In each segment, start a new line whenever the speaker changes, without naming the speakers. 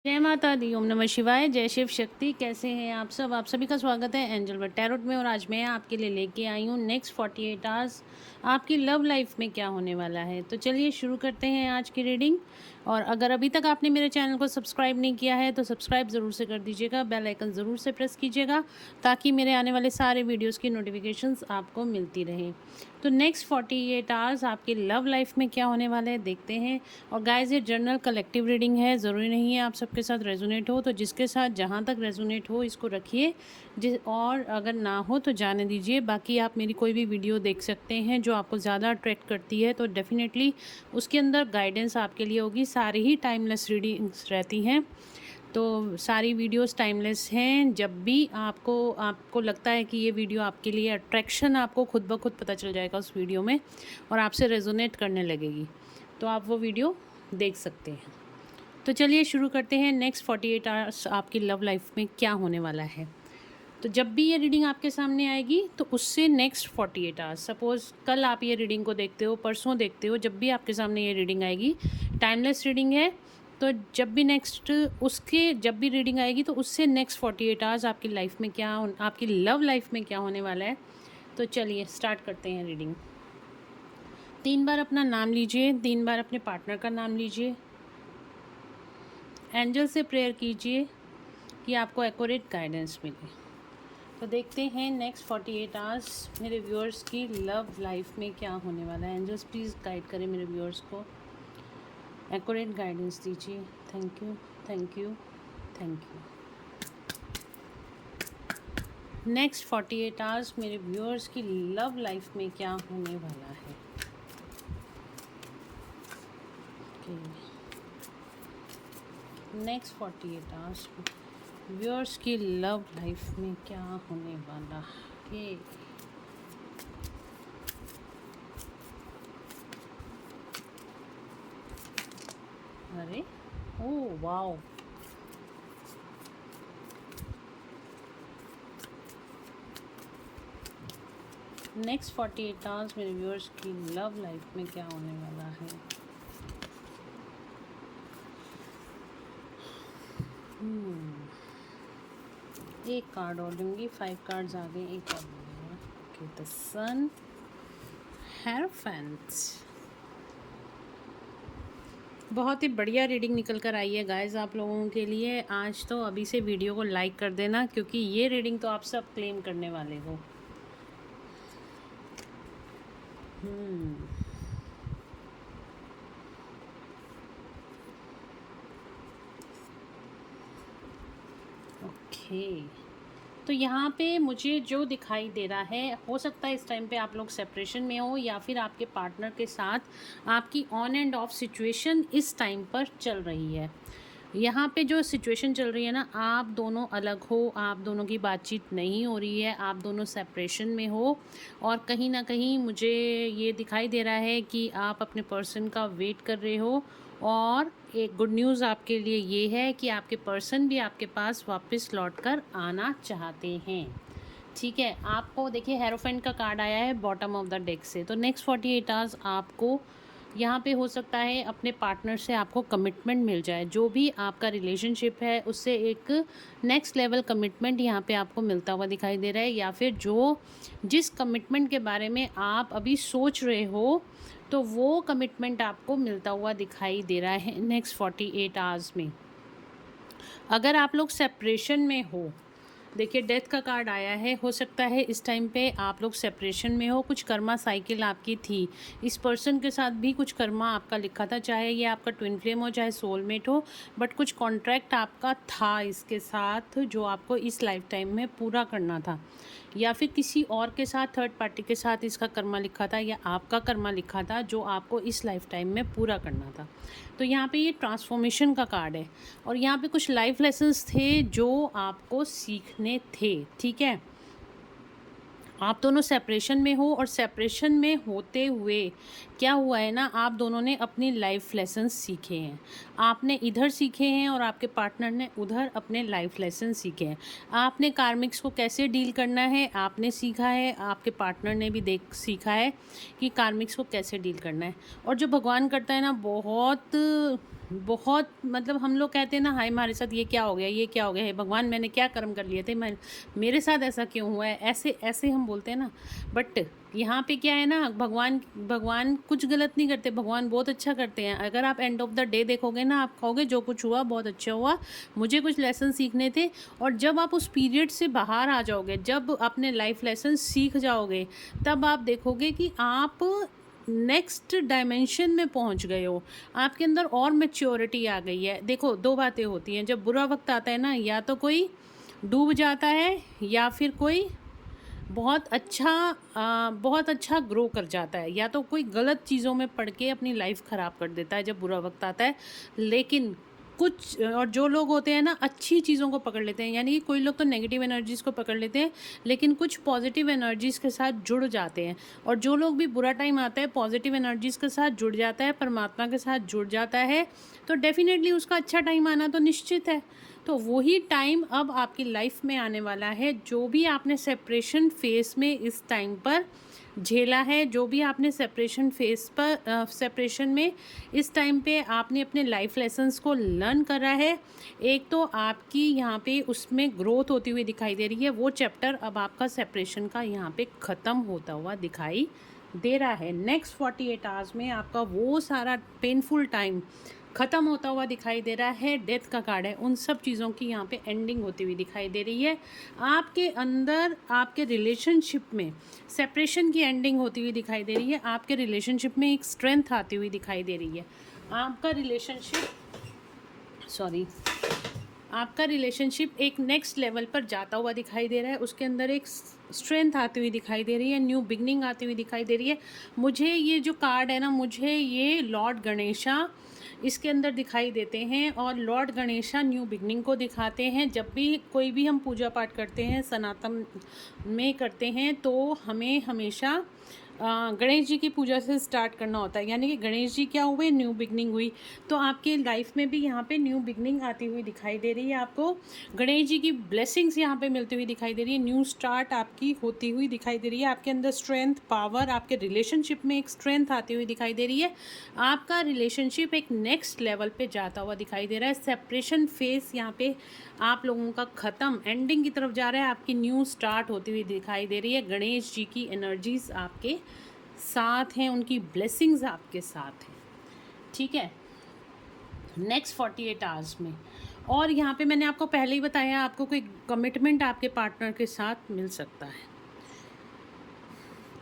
जय माता दी, ओम नमः शिवाय, जय शिव शक्ति। कैसे हैं आप सब? आप सभी का स्वागत है एंजल वर्ल्ड टैरोट में। और आज मैं आपके लिए लेके आई हूँ नेक्स्ट 48 आवर्स आपकी लव लाइफ में क्या होने वाला है। तो चलिए शुरू करते हैं आज की रीडिंग। और अगर अभी तक आपने मेरे चैनल को सब्सक्राइब नहीं किया है तो सब्सक्राइब ज़रूर से कर दीजिएगा, बेल आइकन ज़रूर से प्रेस कीजिएगा ताकि मेरे आने वाले सारे वीडियोज़ की नोटिफिकेशंस आपको मिलती रहें। तो नेक्स्ट 48 आवर्स आपकी लव लाइफ में क्या होने वाला है देखते हैं। और गाइस, ये जनरल कलेक्टिव रीडिंग है, ज़रूरी नहीं है आप सबके साथ रेजोनेट हो। तो जिसके साथ जहाँ तक रेजोनेट हो इसको रखिए, और अगर ना हो तो जाने दीजिए। बाकी आप मेरी कोई भी वीडियो देख सकते हैं जो आपको ज़्यादा अट्रैक्ट करती है तो डेफिनेटली उसके अंदर गाइडेंस आपके लिए होगी। सारी ही टाइमलेस रीडिंग्स रहती हैं, तो सारी वीडियोस टाइमलेस हैं। जब भी आपको लगता है कि ये वीडियो आपके लिए, अट्रैक्शन आपको खुद ब खुद पता चल जाएगा उस वीडियो में और आपसे रेजोनेट करने लगेगी, तो आप वो वीडियो देख सकते हैं। तो चलिए शुरू करते हैं। नेक्स्ट 48 आवर्स आपकी लव लाइफ में क्या होने वाला है। तो जब भी ये रीडिंग आपके सामने आएगी तो उससे नेक्स्ट 48 आवर्स, सपोज़ कल आप ये रीडिंग को देखते हो, परसों देखते हो, जब भी आपके सामने ये रीडिंग आएगी, टाइमलेस रीडिंग है। तो जब भी जब भी रीडिंग आएगी तो उससे नेक्स्ट 48 आवर्स आपकी लव लाइफ में क्या होने वाला है। तो चलिए स्टार्ट करते हैं रीडिंग। 3 बार अपना नाम लीजिए, 3 बार अपने पार्टनर का नाम लीजिए। एंजल से प्रेयर कीजिए कि आपको एक्यूरेट गाइडेंस मिले। तो देखते हैं नेक्स्ट 48 आवर्स मेरे व्यूअर्स की लव लाइफ में क्या होने वाला है। एंजल्स प्लीज़ गाइड करें मेरे व्यूअर्स को, एक्यूरेट गाइडेंस दीजिए। Thank you, thank you, thank you. Next 48 hours मेरे व्यूअर्स की लव लाइफ में क्या होने वाला है। नेक्स्ट 48 आवर्स व्यूअर्स की लव लाइफ में क्या होने वाला है। अरे ओह वाओ, नेक्स्ट 48 आवर्स मेरे व्यूअर्स की लव लाइफ में क्या होने वाला है। एक कार्ड और लूँगी, 5 कार्ड्स आ गए, एक और लूँगी। ओके, द सन, हेरोफेंट्स। बहुत ही बढ़िया रीडिंग निकल कर आई है गाइस आप लोगों के लिए। आज तो अभी से वीडियो को लाइक कर देना क्योंकि ये रीडिंग तो आप सब क्लेम करने वाले हो। ओके, तो यहाँ पे मुझे जो दिखाई दे रहा है, हो सकता है इस टाइम पे आप लोग सेपरेशन में हो या फिर आपके पार्टनर के साथ आपकी ऑन एंड ऑफ सिचुएशन इस टाइम पर चल रही है। यहाँ पे जो सिचुएशन चल रही है ना, आप दोनों अलग हो, आप दोनों की बातचीत नहीं हो रही है, आप दोनों सेपरेशन में हो। और कहीं ना कहीं मुझे ये दिखाई दे रहा है कि आप अपने पर्सन का वेट कर रहे हो। और एक गुड न्यूज़ आपके लिए ये है कि आपके पर्सन भी आपके पास वापस लौट कर आना चाहते हैं। ठीक है, आपको देखिए हेरोफेंट का कार्ड आया है बॉटम ऑफ द डेक से। तो नेक्स्ट 48 आवर्स आपको यहाँ पे हो सकता है अपने पार्टनर से आपको कमिटमेंट मिल जाए। जो भी आपका रिलेशनशिप है उससे एक नेक्स्ट लेवल कमिटमेंट यहाँ पे आपको मिलता हुआ दिखाई दे रहा है। या फिर जिस कमिटमेंट के बारे में आप अभी सोच रहे हो तो वो कमिटमेंट आपको मिलता हुआ दिखाई दे रहा है नेक्स्ट 48 आवर्स में। अगर आप लोग सेपरेशन में हो, देखिए डेथ का कार्ड आया है, हो सकता है इस टाइम पे आप लोग सेपरेशन में हो। कुछ कर्मा साइकिल आपकी थी, इस पर्सन के साथ भी कुछ कर्मा आपका लिखा था, चाहे ये आपका ट्विन फ्लेम हो चाहे सोलमेट हो, बट कुछ कॉन्ट्रैक्ट आपका था इसके साथ जो आपको इस लाइफ टाइम में पूरा करना था। या फिर किसी और के साथ, थर्ड पार्टी के साथ इसका कर्मा लिखा था या आपका कर्मा लिखा था जो आपको इस लाइफ टाइम में पूरा करना था। तो यहाँ पे ये ट्रांसफॉर्मेशन का कार्ड है और यहाँ पे कुछ लाइफ लेसन्स थे जो आपको सीखने थे। ठीक है, आप दोनों सेपरेशन में हो और सेपरेशन में होते हुए क्या हुआ है ना, आप दोनों ने अपनी लाइफ लेसन सीखे हैं। आपने इधर सीखे हैं और आपके पार्टनर ने उधर अपने लाइफ लेसन सीखे हैं। आपने कार्मिक्स को कैसे डील करना है आपने सीखा है, आपके पार्टनर ने भी सीखा है कि कार्मिक्स को कैसे डील करना है। और जो भगवान करता है ना, बहुत बहुत मतलब हम लोग कहते हैं ना, हाय हमारे साथ ये क्या हो गया, ये क्या हो गया है, भगवान मैंने क्या कर्म कर लिए थे, मैं मेरे साथ ऐसा क्यों हुआ है, ऐसे ऐसे हम बोलते हैं ना। बट यहाँ पे क्या है ना, भगवान भगवान कुछ गलत नहीं करते, भगवान बहुत अच्छा करते हैं। अगर आप एंड ऑफ द डे देखोगे ना, आप कहोगे जो कुछ हुआ बहुत अच्छा हुआ, मुझे कुछ लेसन सीखने थे। और जब आप उस पीरियड से बाहर आ जाओगे, जब अपने लाइफ लेसन सीख जाओगे, तब आप देखोगे कि आप नेक्स्ट डायमेंशन में पहुंच गए हो, आपके अंदर और मैच्योरिटी आ गई है। देखो, दो बातें होती हैं, जब बुरा वक्त आता है ना, या तो कोई डूब जाता है या फिर कोई बहुत अच्छा ग्रो कर जाता है, या तो कोई गलत चीज़ों में पड़ के अपनी लाइफ ख़राब कर देता है जब बुरा वक्त आता है। लेकिन कुछ और जो लोग होते हैं ना, अच्छी चीज़ों को पकड़ लेते हैं, यानी कि कोई लोग तो नेगेटिव एनर्जीज़ को पकड़ लेते हैं, लेकिन कुछ पॉजिटिव एनर्जीज़ के साथ जुड़ जाते हैं। और जो लोग भी बुरा टाइम आता है पॉजिटिव एनर्जीज़ के साथ जुड़ जाता है, परमात्मा के साथ जुड़ जाता है, तो डेफिनेटली उसका अच्छा टाइम आना तो निश्चित है। तो वही टाइम अब आपकी लाइफ में आने वाला है। जो भी आपने सेपरेशन फेस में इस टाइम पर झेला है, जो भी आपने सेपरेशन फेस पर सेपरेशन में इस टाइम पे आपने अपने लाइफ लेसन्स को लर्न करा है, एक तो आपकी यहाँ पे उसमें ग्रोथ होती हुई दिखाई दे रही है। वो चैप्टर अब आपका सेपरेशन का यहाँ पे ख़त्म होता हुआ दिखाई दे रहा है। नेक्स्ट 48 आवर्स में आपका वो सारा पेनफुल टाइम ख़त्म होता हुआ दिखाई दे रहा है। डेथ का कार्ड है, उन सब चीज़ों की यहाँ पे एंडिंग होती हुई दिखाई दे रही है। आपके अंदर आपके रिलेशनशिप में सेपरेशन की एंडिंग होती हुई दिखाई दे रही है। आपके रिलेशनशिप में एक स्ट्रेंथ आती हुई दिखाई दे रही है। आपका रिलेशनशिप एक नेक्स्ट लेवल पर जाता हुआ दिखाई दे रहा है। उसके अंदर एक स्ट्रेंथ आती हुई दिखाई दे रही है, न्यू बिगनिंग आती हुई दिखाई दे रही है। मुझे ये जो कार्ड है ना, मुझे ये लॉर्ड गणेशा इसके अंदर दिखाई देते हैं, और लॉर्ड गणेशा न्यू बिगनिंग को दिखाते हैं। जब भी कोई भी हम पूजा पाठ करते हैं, सनातन में करते हैं, तो हमें हमेशा गणेश जी की पूजा से स्टार्ट करना होता है। यानी कि गणेश जी क्या हुए, न्यू बिगनिंग हुई। तो आपके लाइफ में भी यहाँ पे न्यू बिगनिंग आती हुई दिखाई दे रही है। आपको गणेश जी की ब्लेसिंग्स यहाँ पे मिलती हुई दिखाई दे रही है। न्यू स्टार्ट आपकी होती हुई दिखाई दे रही है। आपके अंदर स्ट्रेंथ, पावर, आपके रिलेशनशिप में एक स्ट्रेंथ आती हुई दिखाई दे रही है। आपका रिलेशनशिप एक नेक्स्ट लेवल पे जाता हुआ दिखाई दे रहा है। सेपरेशन फेस यहाँ पे आप लोगों का ख़त्म, एंडिंग की तरफ जा रहा है। आपकी न्यू स्टार्ट होती हुई दिखाई दे रही है। गणेश जी की एनर्जीज आपके साथ हैं, उनकी ब्लेसिंग्स आपके साथ हैं। ठीक है, नेक्स्ट 48 आवर्स में। और यहाँ पे मैंने आपको पहले ही बताया, आपको कोई कमिटमेंट आपके पार्टनर के साथ मिल सकता है।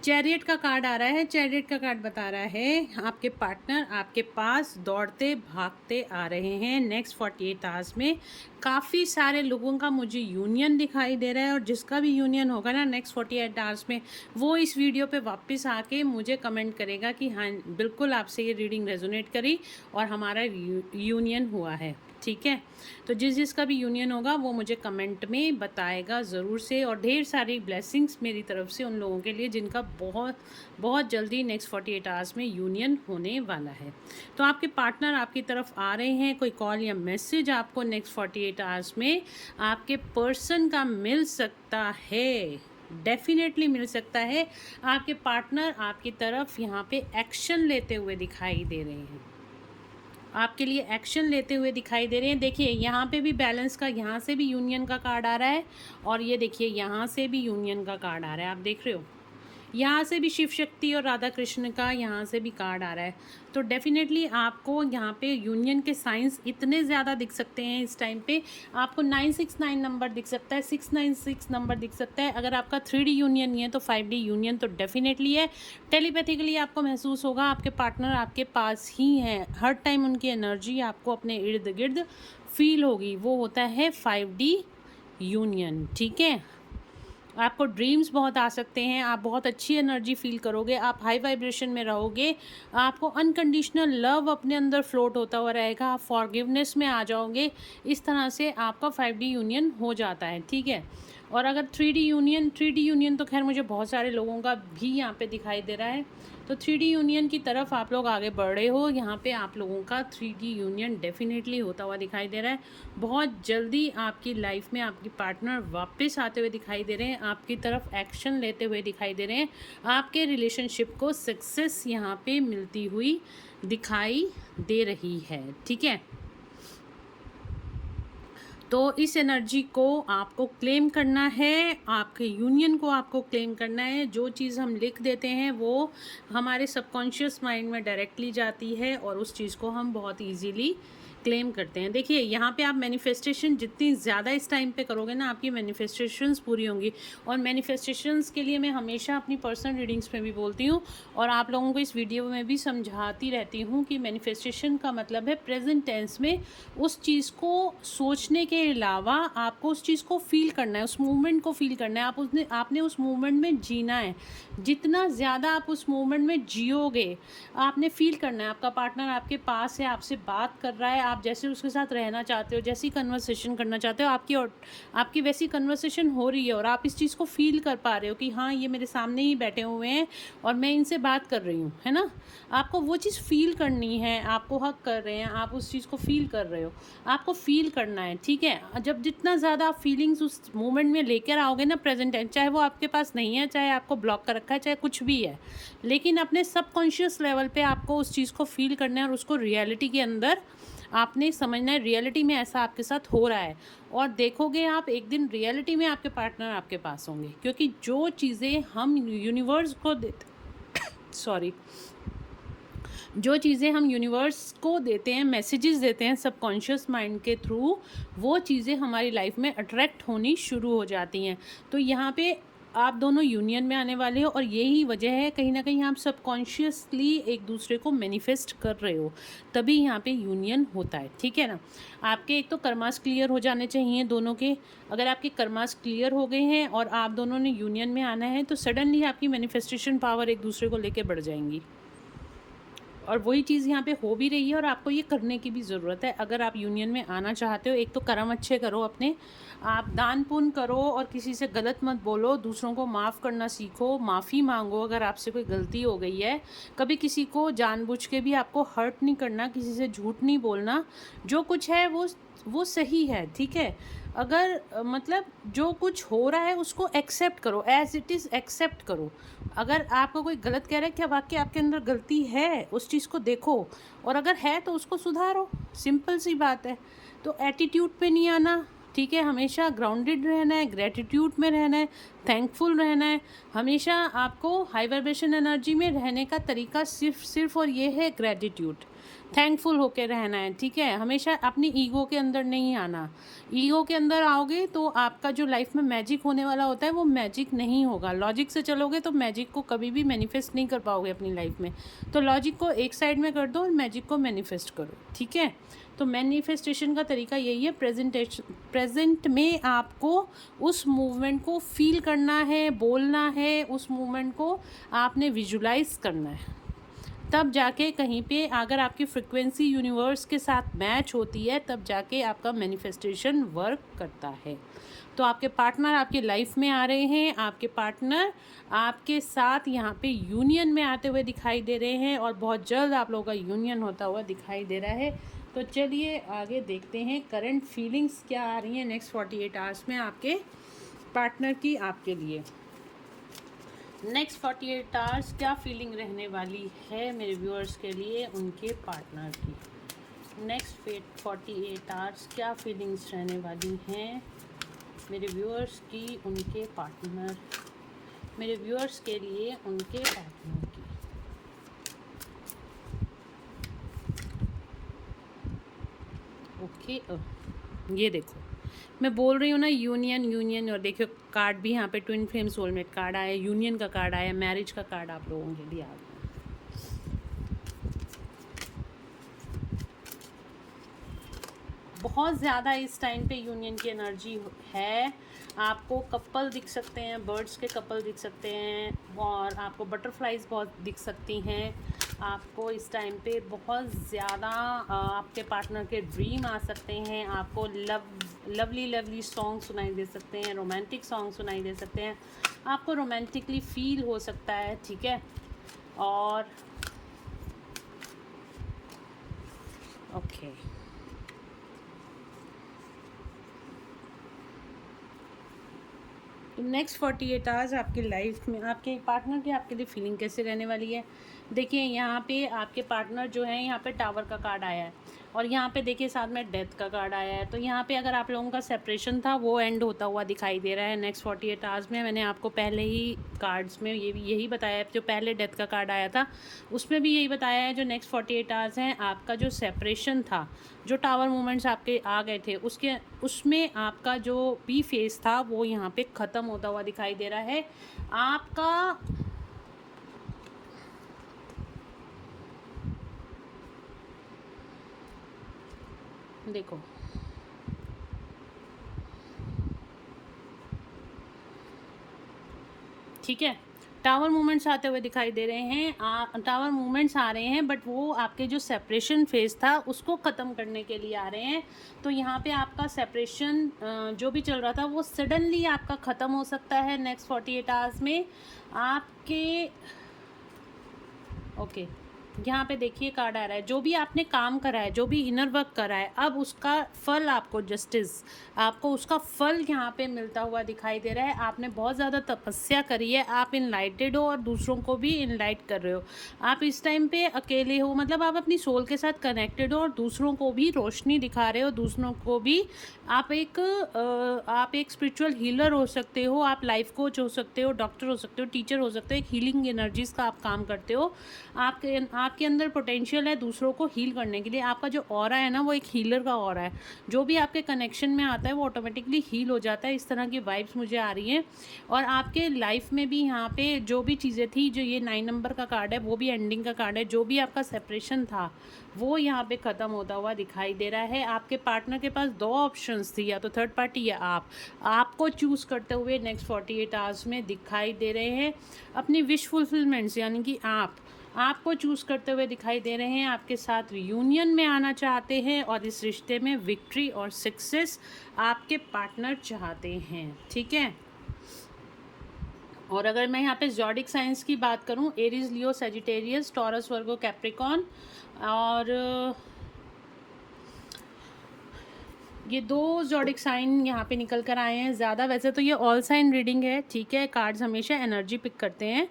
चैरियट का कार्ड आ रहा है। चैरियट का कार्ड बता रहा है आपके पार्टनर आपके पास दौड़ते भागते आ रहे हैं नेक्स्ट 48 आवर्स में। काफ़ी सारे लोगों का मुझे यूनियन दिखाई दे रहा है, और जिसका भी यूनियन होगा ना नेक्स्ट 48 आवर्स में, वो इस वीडियो पे वापस आके मुझे कमेंट करेगा कि हाँ बिल्कुल आपसे ये रीडिंग रेजोनेट करी और हमारा यूनियन हुआ है। ठीक है, तो जिसका भी यूनियन होगा वो मुझे कमेंट में बताएगा ज़रूर से। और ढेर सारी ब्लेसिंग्स मेरी तरफ से उन लोगों के लिए जिनका बहुत जल्दी नेक्स्ट 48 आवर्स में यूनियन होने वाला है। तो आपके पार्टनर आपकी तरफ आ रहे हैं। कोई कॉल या मैसेज आपको नेक्स्ट 48 आवर्स में आपके पर्सन का मिल सकता है, डेफिनेटली मिल सकता है। आपके पार्टनर आपकी तरफ यहाँ पे एक्शन लेते हुए दिखाई दे रहे हैं, आपके लिए एक्शन लेते हुए दिखाई दे रहे हैं। देखिए यहाँ पे भी बैलेंस का, यहाँ से भी यूनियन का कार्ड आ रहा है, और ये देखिए यहाँ से भी यूनियन का कार्ड आ रहा है। आप देख रहे हो, यहाँ से भी शिव शक्ति और राधा कृष्ण का यहाँ से भी कार्ड आ रहा है। तो डेफिनेटली आपको यहाँ पे यूनियन के साइंस इतने ज़्यादा दिख सकते हैं इस टाइम पे। आपको 969 नंबर दिख सकता है, 696 नंबर दिख सकता है। अगर आपका 3D यूनियन नहीं है तो 5D यूनियन तो डेफिनेटली है। टेलीपैथिकली आपको महसूस होगा आपके पार्टनर आपके पास ही हैं, हर टाइम उनकी एनर्जी आपको अपने इर्द गिर्द फील होगी। वो होता है 5D यूनियन। ठीक है, आपको ड्रीम्स बहुत आ सकते हैं, आप बहुत अच्छी एनर्जी फील करोगे, आप हाई वाइब्रेशन में रहोगे, आपको अनकंडीशनल लव अपने अंदर फ्लोट होता हुआ रहेगा, आप फॉरगिवनेस में आ जाओगे। इस तरह से आपका 5D यूनियन हो जाता है। ठीक है, और अगर 3D यूनियन तो खैर मुझे बहुत सारे लोगों का भी यहाँ पे दिखाई दे रहा है। तो 3D यूनियन की तरफ आप लोग आगे बढ़ रहे हो। यहाँ पे आप लोगों का 3D यूनियन डेफिनेटली होता हुआ दिखाई दे रहा है। बहुत जल्दी आपकी लाइफ में आपकी पार्टनर वापस आते हुए दिखाई दे रहे हैं, आपकी तरफ एक्शन लेते हुए दिखाई दे रहे हैं। आपके रिलेशनशिप को सक्सेस यहाँ पे मिलती हुई दिखाई दे रही है, ठीक है। तो इस एनर्जी को आपको क्लेम करना है, आपके यूनियन को आपको क्लेम करना है। जो चीज़ हम लिख देते हैं वो हमारे सबकॉन्शियस माइंड में डायरेक्टली जाती है और उस चीज़ को हम बहुत इजीली क्लेम करते हैं। देखिए यहाँ पे आप मैनिफेस्टेशन जितनी ज़्यादा इस टाइम पे करोगे ना, आपकी मैनिफेस्टेशंस पूरी होंगी। और मैनिफेस्टेशंस के लिए मैं हमेशा अपनी पर्सनल रीडिंग्स में भी बोलती हूँ और आप लोगों को इस वीडियो में भी समझाती रहती हूँ कि मैनिफेस्टेशन का मतलब है प्रेजेंट टेंस में उस चीज़ को सोचने के अलावा आपको उस चीज़ को फील करना है, उस मूवमेंट को फील करना है। आपने उस मूवमेंट में जीना है। जितना ज़्यादा आप उस मूवमेंट में जियोगे, आपने फील करना है आपका पार्टनर आपके पास है, आपसे बात कर रहा है, आप जैसे उसके साथ रहना चाहते हो, जैसी कन्वर्सेशन करना चाहते हो, आपकी वैसी कन्वर्सेशन हो रही है और आप इस चीज़ को फील कर पा रहे हो कि हाँ ये मेरे सामने ही बैठे हुए हैं और मैं इनसे बात कर रही हूँ, है ना। आपको वो चीज़ फील करनी है, आपको हक कर रहे हैं, आप उस चीज़ को फील कर रहे हो, आपको फील करना है, ठीक है। जब जितना ज़्यादा आप फीलिंग्स उस मोमेंट में लेकर आओगे ना प्रेजेंट टाइम, चाहे वो आपके पास नहीं है, चाहे आपको ब्लॉक कर रखा है, चाहे कुछ भी है, लेकिन अपने सबकॉन्शियस लेवल पे आपको उस चीज़ को फील करना है और उसको रियलिटी के अंदर आपने समझना है। रियलिटी में ऐसा आपके साथ हो रहा है और देखोगे आप एक दिन रियलिटी में आपके पार्टनर आपके पास होंगे, क्योंकि जो चीज़ें हम यूनिवर्स को देते जो चीज़ें हम यूनिवर्स को देते हैं, मैसेजेस देते हैं सबकॉन्शियस माइंड के थ्रू, वो चीज़ें हमारी लाइफ में अट्रैक्ट होनी शुरू हो जाती हैं। तो यहाँ पे आप दोनों यूनियन में आने वाले हो और यही वजह है कहीं ना कहीं आप सबकॉन्शियसली एक दूसरे को मैनिफेस्ट कर रहे हो, तभी यहाँ पे यूनियन होता है, ठीक है ना। आपके एक तो कर्मास क्लियर हो जाने चाहिए दोनों के। अगर आपके कर्मास क्लियर हो गए हैं और आप दोनों ने यूनियन में आना है तो सडनली आपकी मैनिफेस्टेशन पावर एक दूसरे को लेके बढ़ जाएंगी और वही चीज़ यहाँ पे हो भी रही है और आपको ये करने की भी ज़रूरत है। अगर आप यूनियन में आना चाहते हो, एक तो कर्म अच्छे करो अपने, आप दान पुण्य करो और किसी से गलत मत बोलो, दूसरों को माफ़ करना सीखो, माफ़ी मांगो अगर आपसे कोई गलती हो गई है। कभी किसी को जानबूझ के भी आपको हर्ट नहीं करना, किसी से झूठ नहीं बोलना, जो कुछ है वो सही है, ठीक है। अगर मतलब जो कुछ हो रहा है उसको एक्सेप्ट करो, एज इट इज़ एक्सेप्ट करो। अगर आपको कोई गलत कह रहा है, क्या वाकई आपके अंदर गलती है, उस चीज़ को देखो और अगर है तो उसको सुधारो, सिंपल सी बात है। तो एटीट्यूड पे नहीं आना, ठीक है। हमेशा ग्राउंडेड रहना है, ग्रेटिट्यूड में रहना है, थैंकफुल रहना है। हमेशा आपको हाई वाइब्रेशन एनर्जी में रहने का तरीका सिर्फ और ये है ग्रेटिट्यूड, थैंकफुल होकर रहना है, ठीक है। हमेशा अपनी ईगो के अंदर नहीं आना। ईगो के अंदर आओगे तो आपका जो लाइफ में मैजिक होने वाला होता है वो मैजिक नहीं होगा। लॉजिक से चलोगे तो मैजिक को कभी भी मैनिफेस्ट नहीं कर पाओगे अपनी लाइफ में। तो लॉजिक को एक साइड में कर दो और मैजिक को मैनिफेस्ट करो, ठीक है। तो मैनिफेस्टेशन का तरीका यही है, प्रेजेंट में आपको उस मूवमेंट को फील करना है, बोलना है, उस मूवमेंट को आपने विजुलाइज करना है। तब जाके कहीं पे अगर आपकी फ्रिक्वेंसी यूनिवर्स के साथ मैच होती है, तब जाके आपका मैनिफेस्टेशन वर्क करता है। तो आपके पार्टनर आपकी लाइफ में आ रहे हैं, आपके पार्टनर आपके साथ यहाँ पे यूनियन में आते हुए दिखाई दे रहे हैं और बहुत जल्द आप लोगों का यूनियन होता हुआ दिखाई दे रहा है। तो चलिए आगे देखते हैं करंट फीलिंग्स क्या आ रही हैं नेक्स्ट 48 आवर्स में आपके पार्टनर की आपके लिए। नेक्स्ट 48 आवर्स क्या फीलिंग रहने वाली है मेरे व्यूअर्स के लिए उनके पार्टनर की। नेक्स्ट 48 आवर्स क्या फीलिंग्स रहने वाली हैं मेरे व्यूअर्स की उनके पार्टनर, मेरे व्यूअर्स के लिए उनके पार्टनर की। ओके ये देखो मैं बोल रही हूँ ना यूनियन, और देखियो कार्ड भी यहाँ पे ट्विन फ्लेम सोलमेट कार्ड आया, यूनियन का कार्ड आया, मैरिज का कार्ड आप लोगों के लिए आ गया। बहुत ज़्यादा इस टाइम पे यूनियन की एनर्जी है। आपको कपल दिख सकते हैं, बर्ड्स के कपल दिख सकते हैं और आपको बटरफ्लाइज बहुत दिख सकती हैं। आपको इस टाइम पे बहुत ज़्यादा आपके पार्टनर के ड्रीम आ सकते हैं। आपको लवली सॉन्ग सुनाई दे सकते हैं, रोमांटिक सॉन्ग सुनाई दे सकते हैं, आपको रोमांटिकली फील हो सकता है, ठीक है। और ओके नेक्स्ट 48 आवर्स आपकी लाइफ में आपके पार्टनर की आपके लिए फीलिंग कैसे रहने वाली है। देखिए यहाँ पे आपके पार्टनर जो है, यहाँ पे टावर का कार्ड आया है और यहाँ पे देखिए साथ में डेथ का कार्ड आया है। तो यहाँ पे अगर आप लोगों का सेपरेशन था वो एंड होता हुआ दिखाई दे रहा है नेक्स्ट 48 आवर्स में। मैंने आपको पहले ही कार्ड्स में ये भी यही बताया है, जो पहले डेथ का कार्ड आया था उसमें भी यही बताया है। जो नेक्स्ट 48 आवर्स हैं आपका जो सेपरेशन था, जो टावर मूवमेंट्स आपके आ गए थे उसमें आपका जो बी फेस था वो यहाँ पे ख़त्म होता हुआ दिखाई दे रहा है। आपका देखो ठीक है, टावर मूवमेंट्स आते हुए दिखाई दे रहे हैं। टावर मूवमेंट्स आ रहे हैं बट वो आपके जो सेपरेशन फेज़ था उसको ख़त्म करने के लिए आ रहे हैं। तो यहाँ पे आपका सेपरेशन जो भी चल रहा था वो सडनली आपका ख़त्म हो सकता है नेक्स्ट 48 आवर्स में आपके। ओके यहाँ पे देखिए कार्ड आ रहा है, जो भी आपने काम करा है, जो भी इनर वर्क करा है, अब उसका फल आपको जस्टिस, आपको उसका फल यहाँ पे मिलता हुआ दिखाई दे रहा है। आपने बहुत ज़्यादा तपस्या करी है, आप इनलाइटेड हो और दूसरों को भी इनलाइट कर रहे हो। आप इस टाइम पे अकेले हो, मतलब आप अपनी सोल के साथ कनेक्टेड हो और दूसरों को भी रोशनी दिखा रहे हो, दूसरों को भी आप एक स्पिरिचुअल हीलर हो सकते हो, आप लाइफ कोच हो सकते हो, डॉक्टर हो सकते हो, टीचर हो सकते हो, एक हीलिंग एनर्जीज़ का आप काम करते हो। आपके अंदर पोटेंशियल है दूसरों को हील करने के लिए। आपका जो ऑरा है ना वो एक हीलर का ऑरा है, जो भी आपके कनेक्शन में आता है वो ऑटोमेटिकली हील हो जाता है। इस तरह की वाइब्स मुझे आ रही हैं। और आपके लाइफ में भी यहाँ पे जो भी चीज़ें थी, जो ये 9 नंबर का कार्ड है वो भी एंडिंग का कार्ड है। जो भी आपका सेपरेशन था वो यहाँ पे ख़त्म होता हुआ दिखाई दे रहा है। आपके पार्टनर के पास 2 ऑप्शंस थी, या तो थर्ड पार्टी या आपको चूज़ करते हुए नेक्स्ट 48 आवर्स में दिखाई दे रहे हैं। अपनी विश फुलफिलमेंट्स यानी कि आपको चूज़ करते हुए दिखाई दे रहे हैं। आपके साथ रियूनियन में आना चाहते हैं और इस रिश्ते में विक्ट्री और सक्सेस आपके पार्टनर चाहते हैं। ठीक है, और अगर मैं यहाँ पे ज़ोडिक साइंस की बात करूँ, एरीज, लियो, सजिटेरियस, टॉरस, वर्गो, कैप्रिकॉन, और ये 2 ज़ोडिक साइन यहाँ पे निकल कर आए हैं ज़्यादा। वैसे तो ये ऑल साइन रीडिंग है, ठीक है। कार्ड्स हमेशा एनर्जी पिक करते हैं।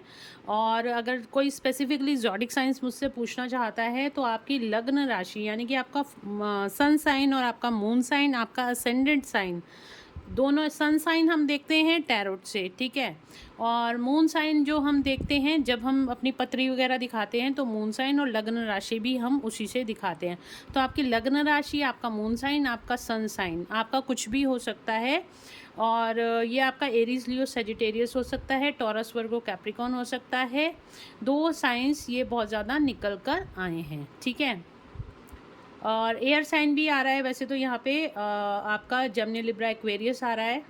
और अगर कोई स्पेसिफिकली ज़ोडिक साइंस मुझसे पूछना चाहता है तो आपकी लग्न राशि यानी कि आपका सन साइन और आपका मून साइन, आपका असेंडेंट साइन, दोनों सन साइन हम देखते हैं टैरोट से, ठीक है। और मून साइन जो हम देखते हैं जब हम अपनी पत्री वगैरह दिखाते हैं तो मून साइन और लग्न राशि भी हम उसी से दिखाते हैं। तो आपकी लग्न राशि, आपका मून साइन, आपका सन साइन, आपका कुछ भी हो सकता है। और ये आपका एरीज, लियो, सेजिटेरियस हो सकता है, टॉरस, वर्गो, कैप्रिकॉन हो सकता है। 2 साइंस ये बहुत ज़्यादा निकल कर आए हैं, ठीक है। और एयर साइन भी आ रहा है। वैसे तो यहाँ पे आपका जेमिनी, लिब्रा, एक्वेरियस आ रहा है,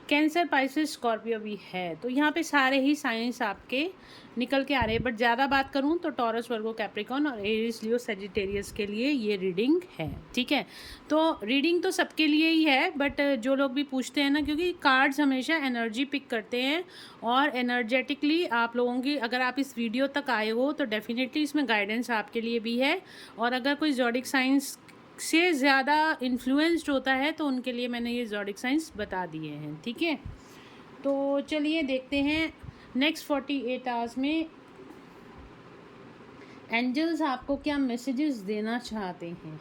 कैंसर, पाइसेस, स्कॉर्पियो भी है। तो यहाँ पे सारे ही साइंस आपके निकल के आ रहे हैं। बट ज़्यादा बात करूँ तो टॉरस, वर्गो, कैप्रिकॉन और एरीज, लियो, सेजिटेरियस के लिए ये रीडिंग है, ठीक है। तो रीडिंग तो सबके लिए ही है, बट जो लोग भी पूछते हैं ना, क्योंकि कार्ड्स हमेशा एनर्जी पिक करते हैं और एनर्जेटिकली आप लोगों की, अगर आप इस वीडियो तक आए हो तो डेफिनेटली इसमें गाइडेंस आपके लिए भी है। और अगर कोई ज़ोडिक साइंस से ज़्यादा इन्फ्लुएंस्ड होता है तो उनके लिए मैंने ये ज़ोडिक साइंस बता दिए हैं, ठीक है। तो चलिए देखते हैं नेक्स्ट 48 आवर्स में एंजल्स आपको क्या मैसेजेस देना चाहते हैं,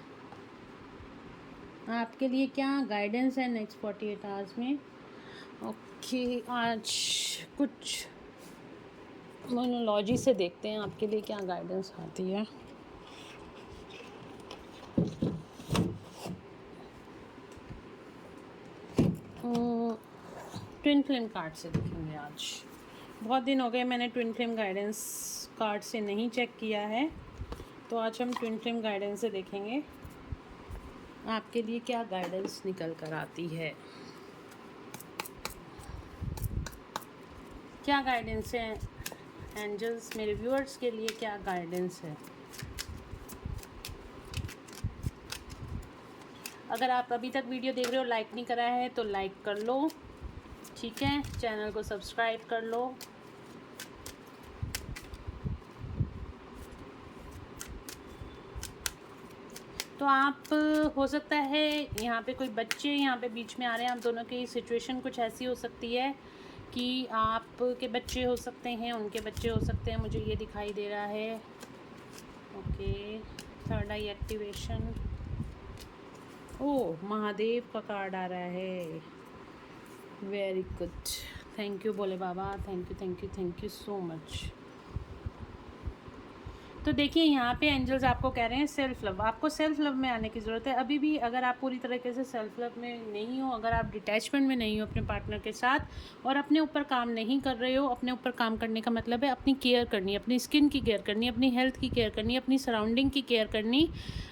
आपके लिए क्या गाइडेंस है नेक्स्ट 48 आवर्स में। ओके, आज कुछ मोनोलॉजी से देखते हैं आपके लिए क्या गाइडेंस आती है। ट्विन फ्लेम कार्ड से देखेंगे आज। बहुत दिन हो गए मैंने ट्विन फ्लेम गाइडेंस कार्ड से नहीं चेक किया है, तो आज हम ट्विन फ्लेम गाइडेंस से देखेंगे आपके लिए क्या गाइडेंस निकल कर आती है। क्या गाइडेंस है एंजल्स, मेरे व्यूअर्स के लिए क्या गाइडेंस है। अगर आप अभी तक वीडियो देख रहे हो, लाइक नहीं करा है तो लाइक कर लो, ठीक है। चैनल को सब्सक्राइब कर लो तो आप हो सकता है यहाँ पे कोई बच्चे यहाँ पे बीच में आ रहे हैं, आप दोनों की सिचुएशन कुछ ऐसी हो सकती है कि आपके बच्चे हो सकते हैं, उनके बच्चे हो सकते हैं, मुझे ये दिखाई दे रहा है। ओके, थर्ड आई एक्टिवेशन। ओह, महादेव का कार्ड आ रहा है, very good. Thank you Bhole Baba, thank you thank you thank you so much. तो देखिए यहाँ पे एंजल्स आपको कह रहे हैं सेल्फ लव, आपको सेल्फ लव में आने की ज़रूरत है अभी भी। अगर आप पूरी तरीके से सेल्फ लव में नहीं हो, अगर आप डिटैचमेंट में नहीं हो अपने पार्टनर के साथ और अपने ऊपर काम नहीं कर रहे हो, अपने ऊपर काम करने का मतलब है अपनी केयर करनी, अपनी स्किन की केयर करनी, अपनी हेल्थ की केयर करनी, अपनी सराउंडिंग की केयर करनी,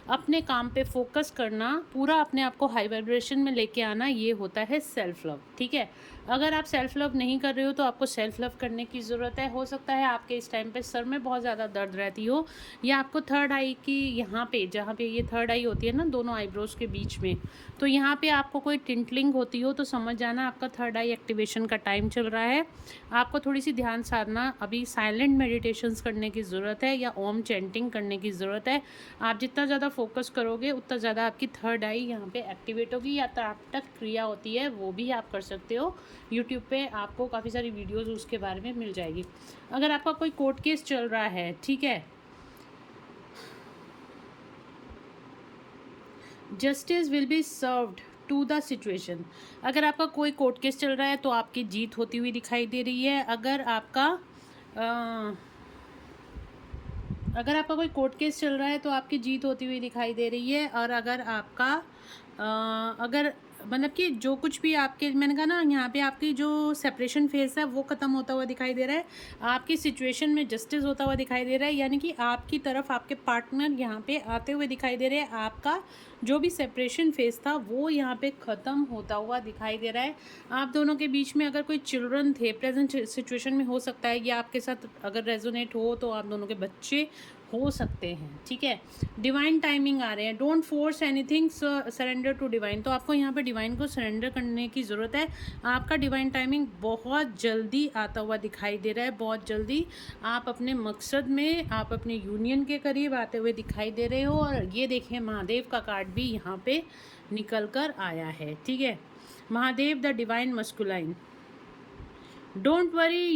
अपने काम पे फोकस करना, पूरा अपने आप को हाई वाइब्रेशन में लेके आना, ये होता है सेल्फ लव। ठीक है, अगर आप सेल्फ लव नहीं कर रहे हो तो आपको सेल्फ लव करने की ज़रूरत है। हो सकता है आपके इस टाइम पे सर में बहुत ज़्यादा दर्द रहती हो, या आपको थर्ड आई की यहाँ पे, जहाँ पे ये थर्ड आई होती है ना दोनों आईब्रोज के बीच में, तो यहाँ पे आपको कोई टिंटलिंग होती हो तो समझ जाना आपका थर्ड आई एक्टिवेशन का टाइम चल रहा है। आपको थोड़ी सी ध्यान साधना, अभी साइलेंट मेडिटेशंस करने की ज़रूरत है या ओम चैंटिंग करने की ज़रूरत है। आप जितना ज़्यादा फोकस करोगे उतना ज़्यादा आपकी थर्ड आई यहाँ पे एक्टिवेट होगी, या ताटक क्रिया होती है वो भी आप कर सकते हो। यूट्यूब पे आपको काफ़ी सारी वीडियोज़ उसके बारे में मिल जाएगी। अगर आपका कोई कोर्ट केस चल रहा है, ठीक है, justice will be served to the situation. अगर आपका कोई कोर्ट केस चल रहा है तो आपकी जीत होती हुई दिखाई दे रही है। अगर आपका कोई कोर्ट केस चल रहा है तो आपकी जीत होती हुई दिखाई दे रही है। और अगर आपका अगर मतलब कि जो कुछ भी आपके, मैंने कहा ना यहाँ पे आपकी जो सेपरेशन फेज है वो ख़त्म होता हुआ दिखाई दे रहा है, आपकी सिचुएशन में जस्टिस होता हुआ दिखाई दे रहा है, यानी कि आपकी तरफ आपके पार्टनर यहाँ पे आते हुए दिखाई दे रहे हैं। आपका जो भी सेपरेशन फेज था वो यहाँ पे ख़त्म होता हुआ दिखाई दे रहा है। आप दोनों के बीच में अगर कोई चिल्ड्रन थे, प्रेजेंट सिचुएशन में हो सकता है, या आपके साथ अगर रेजोनेट हो तो आप दोनों के बच्चे हो सकते हैं। ठीक है, डिवाइन टाइमिंग आ रहे हैं, don't force anything, surrender to divine. तो आपको यहाँ पे डिवाइन को सरेंडर करने की ज़रूरत है। आपका डिवाइन टाइमिंग बहुत जल्दी आता हुआ दिखाई दे रहा है, बहुत जल्दी आप अपने मकसद में, आप अपने यूनियन के करीब आते हुए दिखाई दे रहे हो। और ये देखिए महादेव का कार्ड भी यहाँ पे निकल कर आया है। ठीक है, Mahadev the divine masculine. Don't worry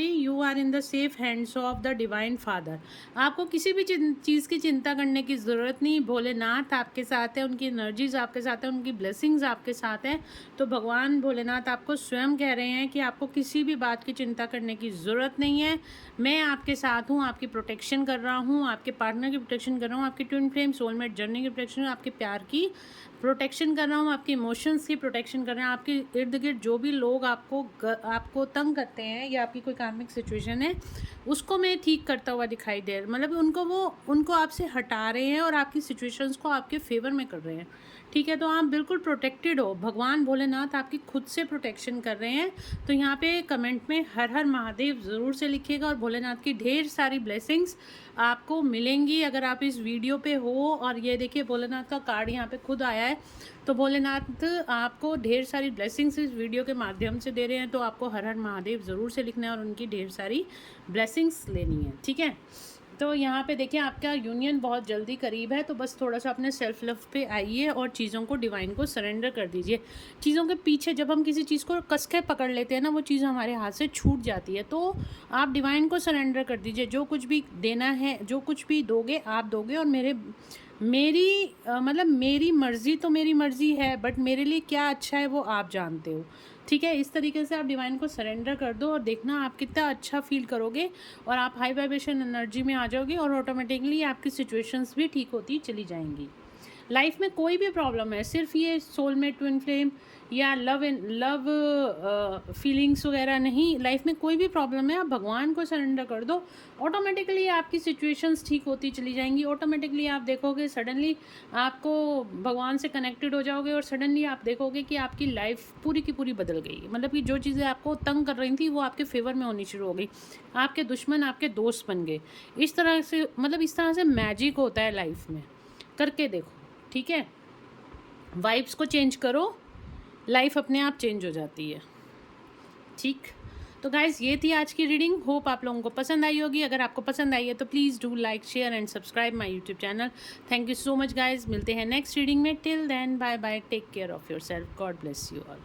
you are in the safe hands of the divine father. आपको किसी भी चीज़ की चिंता करने की ज़रूरत नहीं, भोलेनाथ आपके साथ है, उनकी एनर्जीज आपके साथ है, उनकी ब्लेसिंग्स आपके साथ हैं। तो भगवान भोलेनाथ आपको स्वयं कह रहे हैं कि आपको किसी भी बात की चिंता करने की ज़रूरत नहीं है। मैं आपके साथ हूँ, आपकी प्रोटेक्शन कर रहा हूँ, आपके पार्टनर की प्रोटेक्शन कर रहा हूँ, आपकी ट्विन फ्लेम सोलमेट जर्नी की प्रोटेक्शन, आपके प्यार की प्रोटेक्शन कर रहा हूँ, आपके इमोशंस की प्रोटेक्शन कर रहे हैं। आपके इर्द गिर्द जो भी लोग आपको तंग करते हैं या आपकी कोई कार्मिक सिचुएशन है उसको मैं ठीक करता हुआ दिखाई दे रहा, मतलब उनको आपसे हटा रहे हैं और आपकी सिचुएशंस को आपके फेवर में कर रहे हैं। ठीक है, तो आप बिल्कुल प्रोटेक्टेड हो, भगवान भोलेनाथ आपकी खुद से प्रोटेक्शन कर रहे हैं। तो यहाँ पे कमेंट में हर हर महादेव ज़रूर से लिखिएगा और भोलेनाथ की ढेर सारी ब्लेसिंग्स आपको मिलेंगी अगर आप इस वीडियो पे हो। और ये देखिए भोलेनाथ का कार्ड यहाँ पे खुद आया है, तो भोलेनाथ आपको ढेर सारी ब्लेसिंग्स इस वीडियो के माध्यम से दे रहे हैं। तो आपको हर हर महादेव ज़रूर से लिखना है और उनकी ढेर सारी ब्लेसिंग्स लेनी है। ठीक है, तो यहाँ पे देखिए आपका यूनियन बहुत जल्दी करीब है। तो बस थोड़ा सा अपने सेल्फ लव पे आइए और चीज़ों को डिवाइन को सरेंडर कर दीजिए। चीज़ों के पीछे जब हम किसी चीज़ को कस के पकड़ लेते हैं ना, वो चीज़ हमारे हाथ से छूट जाती है। तो आप डिवाइन को सरेंडर कर दीजिए, जो कुछ भी देना है, जो कुछ भी दोगे आप दोगे, और मेरी मर्ज़ी तो मेरी मर्ज़ी है, बट मेरे लिए क्या अच्छा है वो आप जानते हो। ठीक है, इस तरीके से आप डिवाइन को सरेंडर कर दो और देखना आप कितना अच्छा फील करोगे और आप हाई वाइब्रेशन एनर्जी में आ जाओगे और ऑटोमेटिकली आपकी सिचुएशंस भी ठीक होती चली जाएंगी। लाइफ में कोई भी प्रॉब्लम है, सिर्फ ये सोलमेट, ट्विन फ्लेम या लव फीलिंग्स वगैरह नहीं, लाइफ में कोई भी प्रॉब्लम है आप भगवान को सरेंडर कर दो, ऑटोमेटिकली आपकी सिचुएशंस ठीक होती चली जाएंगी। ऑटोमेटिकली आप देखोगे सडनली आपको भगवान से कनेक्टेड हो जाओगे और सडनली आप देखोगे कि आपकी लाइफ पूरी की पूरी बदल गई। मतलब कि जो चीज़ें आपको तंग कर रही थी वो आपके फेवर में होनी शुरू हो गई, आपके दुश्मन आपके दोस्त बन गए। इस तरह से मैजिक होता है लाइफ में, करके देखो। ठीक है, वाइब्स को चेंज करो, लाइफ अपने आप चेंज हो जाती है। ठीक, तो गाइज़ ये थी आज की रीडिंग, होप आप लोगों को पसंद आई होगी। अगर आपको पसंद आई है तो please do like, share and subscribe my YouTube channel. Thank you so much guys, मिलते हैं नेक्स्ट रीडिंग में। Till then bye bye, take care of yourself, God bless you all.